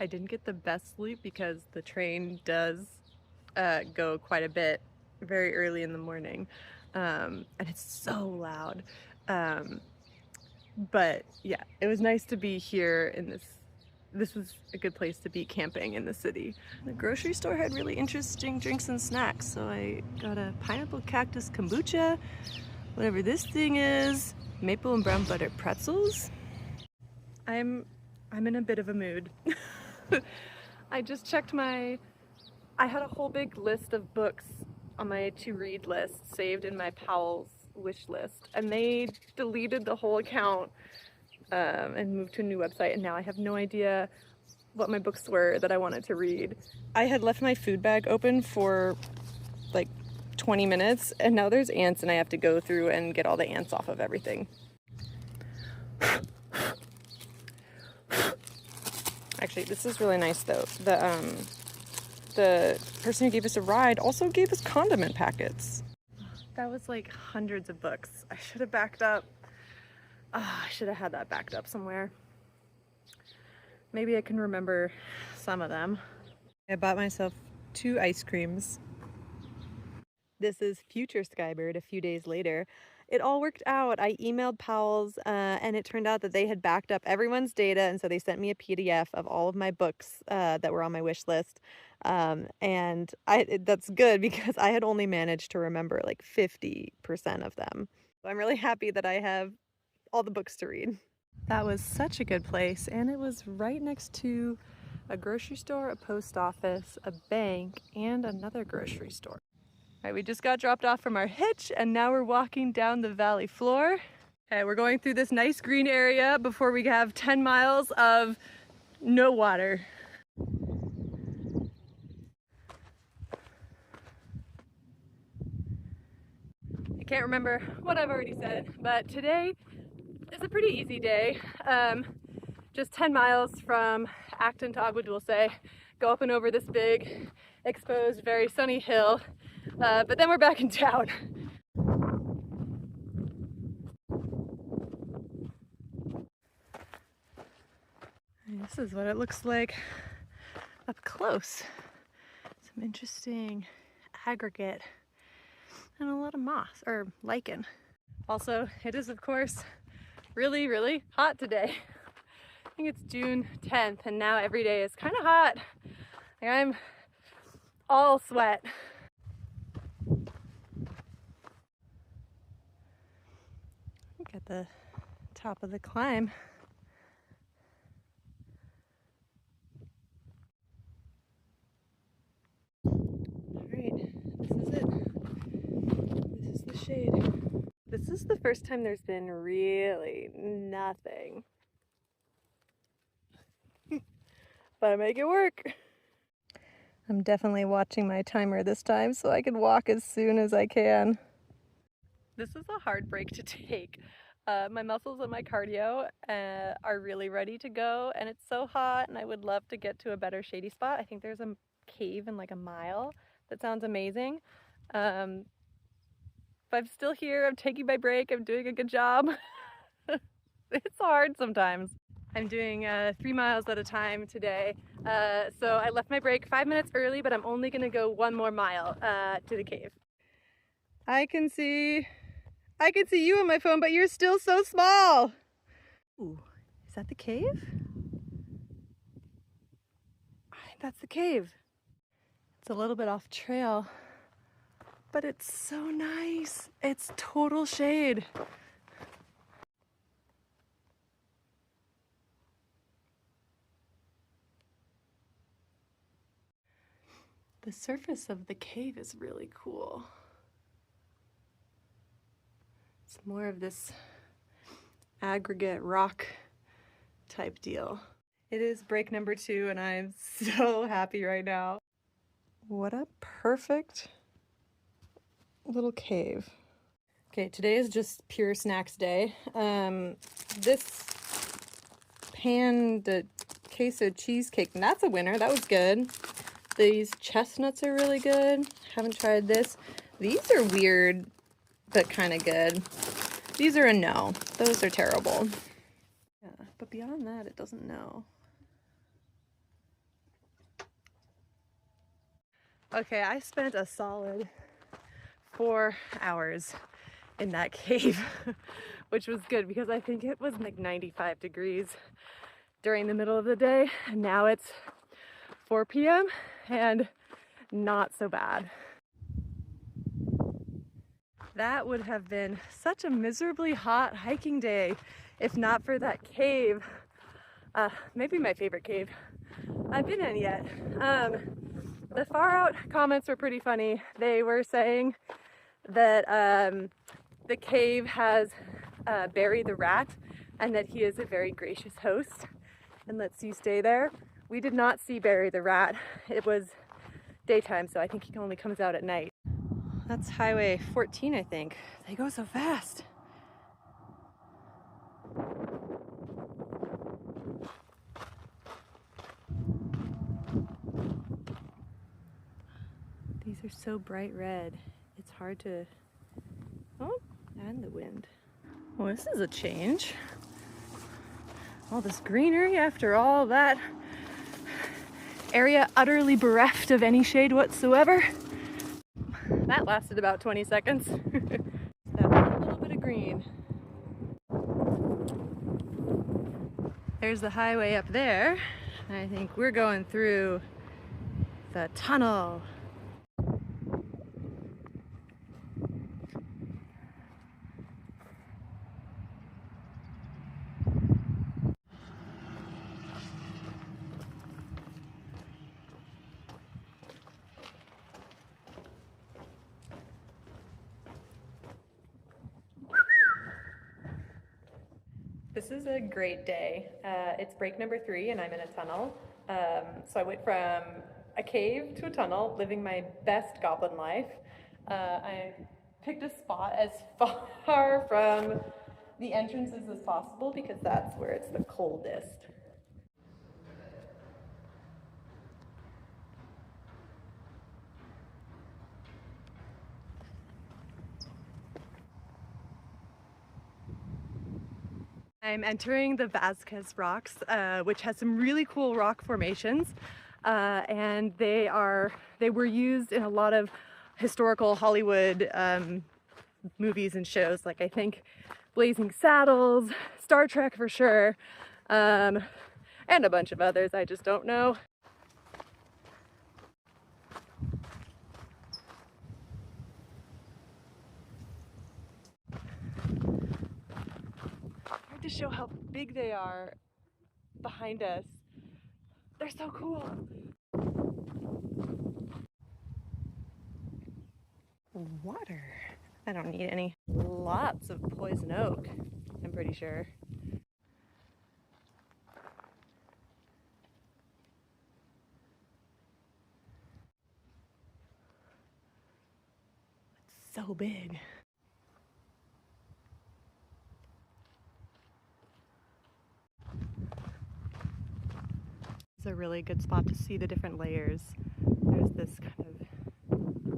I didn't get the best sleep because the train does go quite a bit very early in the morning, and it's so loud. But yeah, it was nice to be here in this was a good place to be camping in the city. The grocery store had really interesting drinks and snacks, so I got a pineapple cactus kombucha, whatever this thing is, maple and brown butter pretzels. I'm in a bit of a mood. I just checked I had a whole big list of books on my to-read list saved in my Powell's wish list, and they deleted the whole account and moved to a new website, and now I have no idea what my books were that I wanted to read. I had left my food bag open for like 20 minutes, and now there's ants, and I have to go through and get all the ants off of everything. Actually, this is really nice though. The person who gave us a ride also gave us condiment packets. That was like hundreds of books. I should have backed up. I should have had that backed up somewhere. Maybe I can remember some of them. I bought myself 2 ice creams. This is future Skybird a few days later. It all worked out. I emailed Powell's and it turned out that they had backed up everyone's data, and so they sent me a PDF of all of my books that were on my wish list. And that's good because I had only managed to remember like 50% of them. So I'm really happy that I have all the books to read. That was such a good place, and it was right next to a grocery store, a post office, a bank, and another grocery store. All right, we just got dropped off from our hitch, and now we're walking down the valley floor. Okay, we're going through this nice green area before we have 10 miles of no water. I can't remember what I've already said, but today is a pretty easy day. Just 10 miles from Acton to Agua Dulce, go up and over this big, exposed, very sunny hill, but then we're back in town. And this is what it looks like up close. Some interesting aggregate and a lot of moss, or lichen. Also, it is of course really, really hot today. I think it's June 10th, and now every day is kind of hot. Like I'm all sweat. At the top of the climb. All right, this is it. This is the shade. This is the first time there's been really nothing. But I make it work. I'm definitely watching my timer this time so I can walk as soon as I can. This is a hard break to take. My muscles and my cardio are really ready to go, and it's so hot, and I would love to get to a better shady spot. I think there's a cave in like a mile. That sounds amazing. But I'm still here. I'm taking my break. I'm doing a good job. It's hard sometimes. I'm doing 3 miles at a time today. So I left my break 5 minutes early, but I'm only gonna go 1 more mile to the cave. I can see you on my phone, but you're still so small. Ooh, is that the cave? I think that's the cave. It's a little bit off trail, but it's so nice. It's total shade. The surface of the cave is really cool. It's more of this aggregate rock type deal. It is break number 2, and I'm so happy right now. What a perfect little cave. Okay, today is just pure snacks day. This pan de queso cheesecake, and that's a winner. That was good. These chestnuts are really good. Haven't tried this. These are weird, but kind of good. These are a no. Those are terrible. Yeah, but beyond that, it doesn't know. Okay, I spent a solid 4 hours in that cave, which was good because I think it was like 95 degrees during the middle of the day, and now it's 4 p.m. and not so bad. That would have been such a miserably hot hiking day if not for that cave. Maybe my favorite cave I've been in yet. The far out comments were pretty funny. They were saying that the cave has Barry the rat and that he is a very gracious host and lets you stay there. We did not see Barry the rat. It was daytime, so I think he only comes out at night. That's Highway 14, I think. They go so fast. These are so bright red. It's hard to... Oh, and the wind. Well, this is a change. All this greenery after all that area utterly bereft of any shade whatsoever. That lasted about 20 seconds. That one little bit of green. There's the highway up there. I think we're going through the tunnel. This is a great day. It's break number 3 and I'm in a tunnel. So I went from a cave to a tunnel, living my best goblin life. I picked a spot as far from the entrances as possible because that's where it's the coldest. I'm entering the Vasquez rocks, which has some really cool rock formations, and they were used in a lot of historical Hollywood movies and shows, like I think Blazing Saddles, Star Trek for sure, and a bunch of others I just don't know. To show how big they are behind us. They're so cool. Water. I don't need any. Lots of poison oak, I'm pretty sure. It's so big. It's a really good spot to see the different layers. There's this kind of,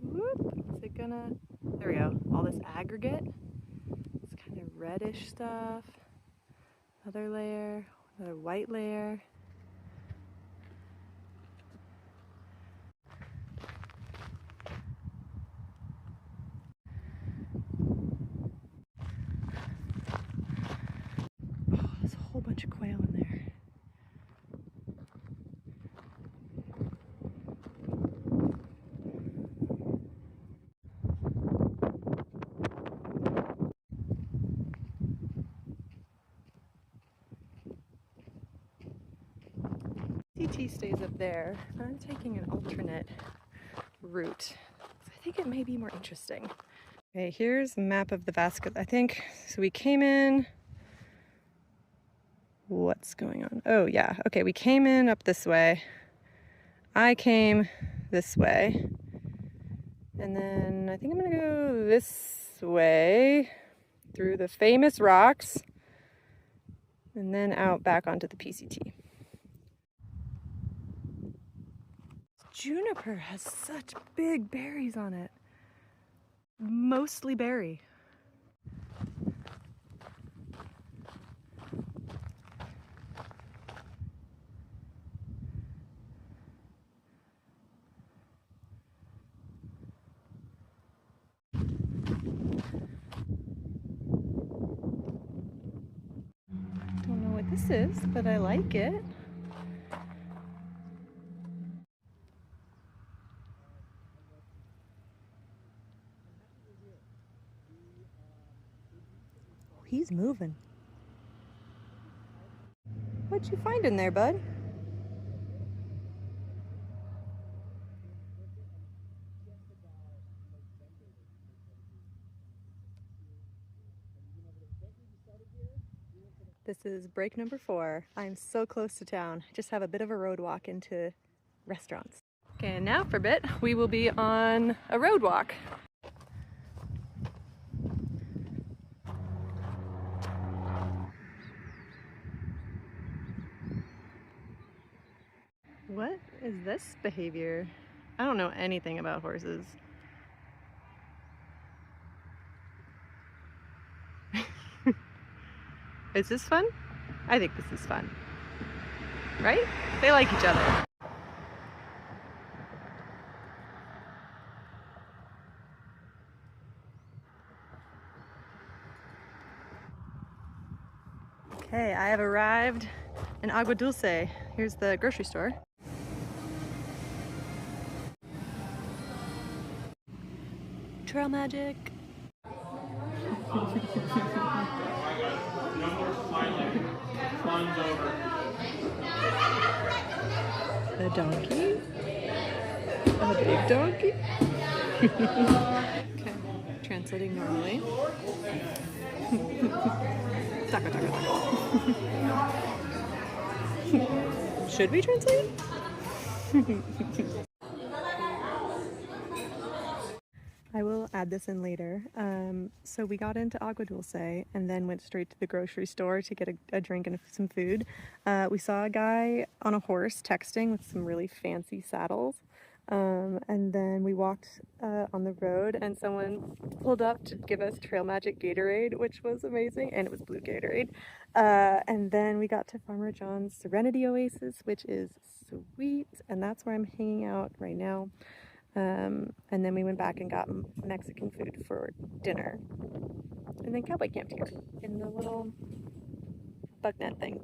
whoop, is it gonna, there we go, all this aggregate. It's kind of reddish stuff. Another layer, another white layer. Oh, there's a whole bunch of quail in there. PCT stays up there, but I'm taking an alternate route. I think it may be more interesting. Okay, here's a map of the Vasquez, I think. So we came in, what's going on? Oh yeah, okay, we came in up this way. I came this way. And then I think I'm gonna go this way through the famous rocks and then out back onto the PCT. Juniper has such big berries on it. Mostly berry. horses, but I like it. Oh, he's moving. What you find in there, bud? This is break number 4. I'm so close to town. I just have a bit of a road walk into restaurants. Okay, and now for a bit, we will be on a road walk. What is this behavior? I don't know anything about horses. Is this fun? I think this is fun. Right? They like each other. Okay, I have arrived in Agua Dulce. Here's the grocery store. Trail magic. A donkey? A big donkey? Okay, translating normally. Taco, taco, taco. Should we translate? I will add this in later. So we got into Agua Dulce and then went straight to the grocery store to get a drink and some food. We saw a guy on a horse texting with some really fancy saddles. And then we walked on the road and someone pulled up to give us Trail Magic Gatorade, which was amazing, and it was blue Gatorade. And then we got to Farmer John's Serenity Oasis, which is sweet, and that's where I'm hanging out right now. And then we went back and got Mexican food for dinner. And then cowboy camped here in the little bug net thing.